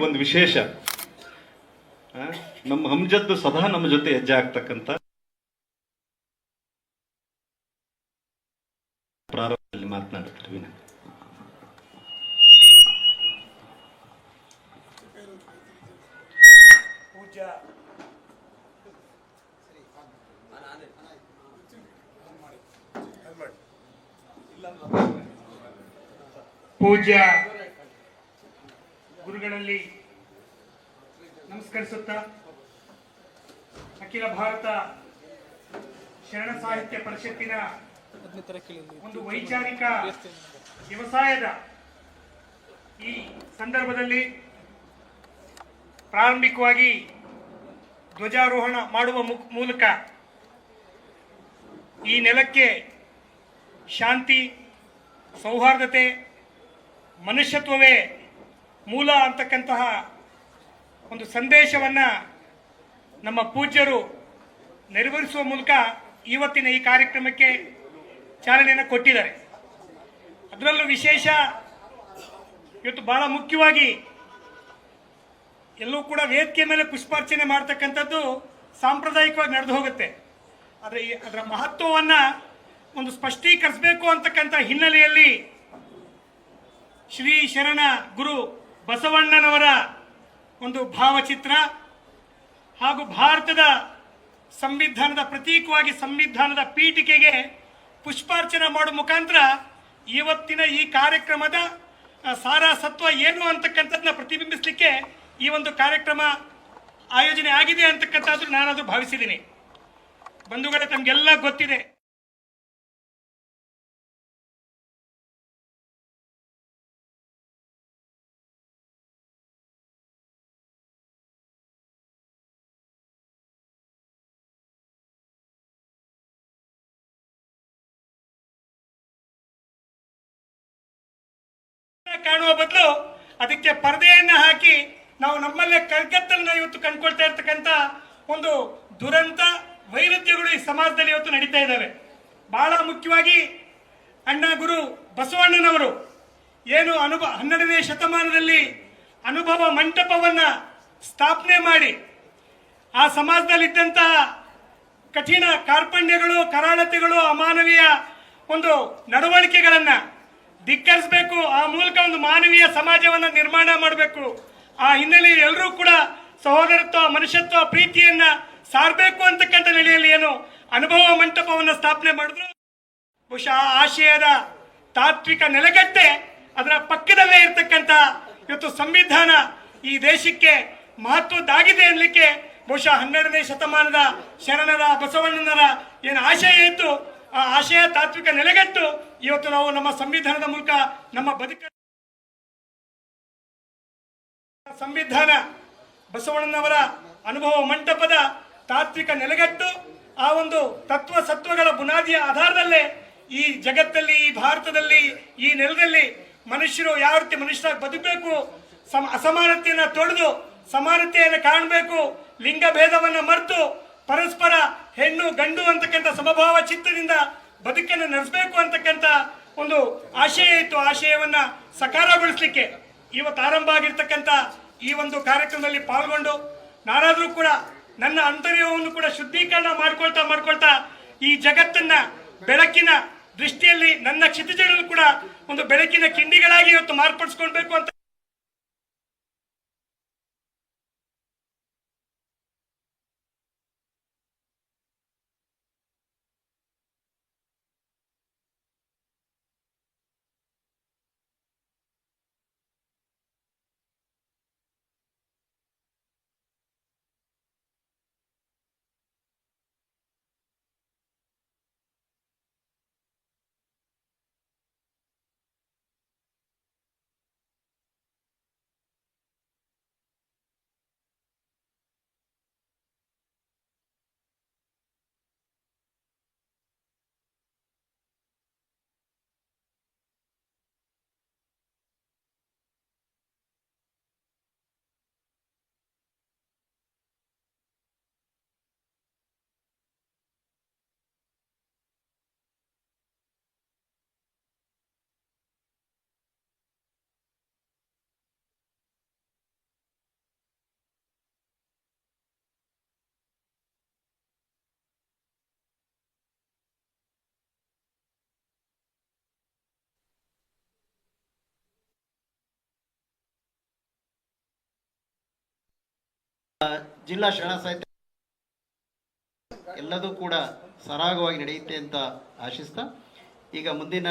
ಒಂದು ವಿಶೇಷ ನಮ್ಮ ಹಮ್ಜದ್ದು ಸದಾ ನಮ್ಮ ಜೊತೆ ಹೆಜ್ಜೆ ಆಗ್ತಕ್ಕಂಥ ಪ್ರಾರಂಭದಲ್ಲಿ ಮಾತನಾಡುತ್ತೀವಿ. ಪೂಜ್ಯ ಗುರುಗಳಲ್ಲಿ ನಮಸ್ಕರಿಸುತ್ತಾ ಅಖಿಲ ಭಾರತ ಶರಣ ಸಾಹಿತ್ಯ ಪರಿಷತ್ತಿನ ಒಂದು ವೈಚಾರಿಕ ವ್ಯವಸಾಯದ ಈ ಸಂದರ್ಭದಲ್ಲಿ ಪ್ರಾರಂಭಿಕವಾಗಿ ಧ್ವಜಾರೋಹಣ ಮಾಡುವ ಮೂಲಕ ಈ ನೆಲಕ್ಕೆ ಶಾಂತಿ, ಸೌಹಾರ್ದತೆ, ಮನುಷ್ಯತ್ವವೇ ಮೂಲ ಅಂತಕ್ಕಂತಹ ಒಂದು ಸಂದೇಶವನ್ನು ನಮ್ಮ ಪೂಜ್ಯರು ನೆರವೇರಿಸುವ ಮೂಲಕ ಇವತ್ತಿನ ಈ ಕಾರ್ಯಕ್ರಮಕ್ಕೆ ಚಾಲನೆಯನ್ನು ಕೊಟ್ಟಿದ್ದಾರೆ. ಅದರಲ್ಲೂ ವಿಶೇಷ ಇವತ್ತು ಬಹಳ ಮುಖ್ಯವಾಗಿ ಎಲ್ಲೂ ಕೂಡ ವೇದಿಕೆ ಮೇಲೆ ಪುಷ್ಪಾರ್ಚನೆ ಮಾಡ್ತಕ್ಕಂಥದ್ದು ಸಾಂಪ್ರದಾಯಿಕವಾಗಿ ನಡೆದು ಹೋಗುತ್ತೆ. ಆದರೆ ಅದರ ಮಹತ್ವವನ್ನು ಒಂದು ಸ್ಪಷ್ಟೀಕರಿಸಬೇಕು ಅಂತಕ್ಕಂಥ ಹಿನ್ನೆಲೆಯಲ್ಲಿ ಶ್ರೀ ಶರಣ ಗುರು ಬಸವಣ್ಣನವರ ಒಂದು ಭಾವಚಿತ್ರ ಹಾಗೂ ಭಾರತದ ಸಂವಿಧಾನದ ಪ್ರತೀಕವಾಗಿ ಸಂವಿಧಾನದ ಪೀಠಿಕೆಗೆ ಪುಷ್ಪಾರ್ಚನೆ ಮಾಡುವ ಮುಖಾಂತರ ಇವತ್ತಿನ ಈ ಕಾರ್ಯಕ್ರಮದ ಸಾರಸತ್ವ ಏನು ಅಂತಕ್ಕಂಥದ್ದನ್ನ ಪ್ರತಿಬಿಂಬಿಸಲಿಕ್ಕೆ ಈ ಒಂದು ಕಾರ್ಯಕ್ರಮ ಆಯೋಜನೆ ಆಗಿದೆ ಅಂತಕ್ಕಂಥದ್ದು ನಾನಾದರೂ ಭಾವಿಸಿದ್ದೀನಿ. ಬಂಧುಗಳೇ, ತಮಗೆಲ್ಲ ಗೊತ್ತಿದೆ, ಕಾಣುವ ಬದಲು ಅದಕ್ಕೆ ಪರದೆಯನ್ನ ಹಾಕಿ ನಾವು ನಮ್ಮಲ್ಲೇ ಕಗ್ಗತ್ತಲನ್ನ ಇವತ್ತು ಕಂಡುಕೊಳ್ತಾ ಇರ್ತಕ್ಕಂಥ ಒಂದು ದುರಂತ ವೈರುಧ್ಯಗಳು ಈ ಸಮಾಜದಲ್ಲಿ ಇವತ್ತು ನಡೀತಾ ಇದ್ದಾವೆ. ಬಹಳ ಮುಖ್ಯವಾಗಿ ಅಣ್ಣ ಗುರು ಬಸವಣ್ಣನವರು ಏನು 12ನೇ ಶತಮಾನದಲ್ಲಿ ಅನುಭವ ಮಂಟಪವನ್ನ ಸ್ಥಾಪನೆ ಮಾಡಿ ಆ ಸಮಾಜದಲ್ಲಿದ್ದಂತಹ ಕಠಿಣ ಕಾರ್ಪಣ್ಯಗಳು, ಕರಾಳತೆಗಳು, ಅಮಾನವೀಯ ಒಂದು ನಡವಳಿಕೆಗಳನ್ನ ಧಿಕ್ಕರಿಸಬೇಕು, ಆ ಮೂಲಕ ಒಂದು ಮಾನವೀಯ ಸಮಾಜವನ್ನು ನಿರ್ಮಾಣ ಮಾಡಬೇಕು. ಆ ಹಿನ್ನೆಲೆಯಲ್ಲಿ ಎಲ್ಲರೂ ಕೂಡ ಸಹೋದರತ್ವ, ಮನುಷ್ಯತ್ವ, ಪ್ರೀತಿಯನ್ನ ಸಾರಬೇಕು ಅಂತಕ್ಕಂಥ ನೆಲೆಯಲ್ಲಿ ಏನು ಅನುಭವ ಮಂಟಪವನ್ನು ಸ್ಥಾಪನೆ ಮಾಡಿದ್ರು. ಬಹುಶಃ ಆ ಆಶಯದ ತಾತ್ವಿಕ ನೆಲೆಗಟ್ಟೆ ಅದರ ಪಕ್ಕದಲ್ಲೇ ಇರತಕ್ಕಂಥ ಇವತ್ತು ಸಂವಿಧಾನ ಈ ದೇಶಕ್ಕೆ ಮಹತ್ವದ್ದಾಗಿದೆ ಅನ್ನಲಿಕ್ಕೆ ಬಹುಶಃ 12ನೇ ಶತಮಾನದ ಶರಣರ ಬಸವಣ್ಣನರ ಏನು ಆಶಯ ಇತ್ತು, ಆ ಆಶಯ ತಾತ್ವಿಕ ನೆಲೆಗಟ್ಟು ಇವತ್ತು ನಾವು ನಮ್ಮ ಸಂವಿಧಾನದ ಮೂಲಕ ನಮ್ಮ ಸಂವಿಧಾನ ಬಸವಣ್ಣನವರ ಅನುಭವ ಮಂಟಪದ ತಾತ್ವಿಕ ನೆಲೆಗಟ್ಟು ಆ ಒಂದು ತತ್ವ ಸತ್ವಗಳ ಬುನಾದಿಯ ಆಧಾರದಲ್ಲೇ ಈ ಜಗತ್ತಲ್ಲಿ, ಈ ಭಾರತದಲ್ಲಿ, ಈ ನೆಲದಲ್ಲಿ ಮನುಷ್ಯರು ಯಾವ ರೀತಿ ಮನುಷ್ಯರಾಗಿ ಬದುಕಬೇಕು, ಅಸಮಾನತೆಯನ್ನು ತೊಡೆದು ಸಮಾನತೆಯನ್ನು ಕಾಣಬೇಕು, ಲಿಂಗ ಭೇದವನ್ನು ಮರೆತು ಪರಸ್ಪರ ಹೆಣ್ಣು ಗಂಡು ಅಂತಕ್ಕಂಥ ಸಮಭಾವ ಚಿತ್ತದಿಂದ ಬದುಕನ್ನು ನಡೆಸಬೇಕು ಅಂತಕ್ಕಂಥ ಒಂದು ಆಶಯ ಇತ್ತು. ಆಶಯವನ್ನ ಸಕಾರಗೊಳಿಸಲಿಕ್ಕೆ ಇವತ್ತು ಆರಂಭ ಆಗಿರ್ತಕ್ಕಂಥ ಈ ಒಂದು ಕಾರ್ಯಕ್ರಮದಲ್ಲಿ ಪಾಲ್ಗೊಂಡು ನಾನಾದರೂ ಕೂಡ ನನ್ನ ಅಂತರ್ಯವನ್ನು ಕೂಡ ಶುದ್ಧೀಕರಣ ಮಾಡ್ಕೊಳ್ತಾ ಈ ಜಗತ್ತನ್ನ ಬೆಳಕಿನ ದೃಷ್ಟಿಯಲ್ಲಿ ನನ್ನ ಕ್ಷಿತಿಜಗಳು ಕೂಡ ಒಂದು ಬೆಳಕಿನ ಕಿಂಡಿಗಳಾಗಿ ಇವತ್ತು ಮಾರ್ಪಡಿಸ್ಕೊಳ್ಬೇಕು ಅಂತ ಜಿಲ್ಲಾ ಶರಣ ಸಾಹಿತ್ಯ ಎಲ್ಲದೂ ಕೂಡ ಸರಾಗವಾಗಿ ನಡೆಯುತ್ತೆ ಅಂತ ಆಶಿಸ್ತಾ ಈಗ ಮುಂದಿನ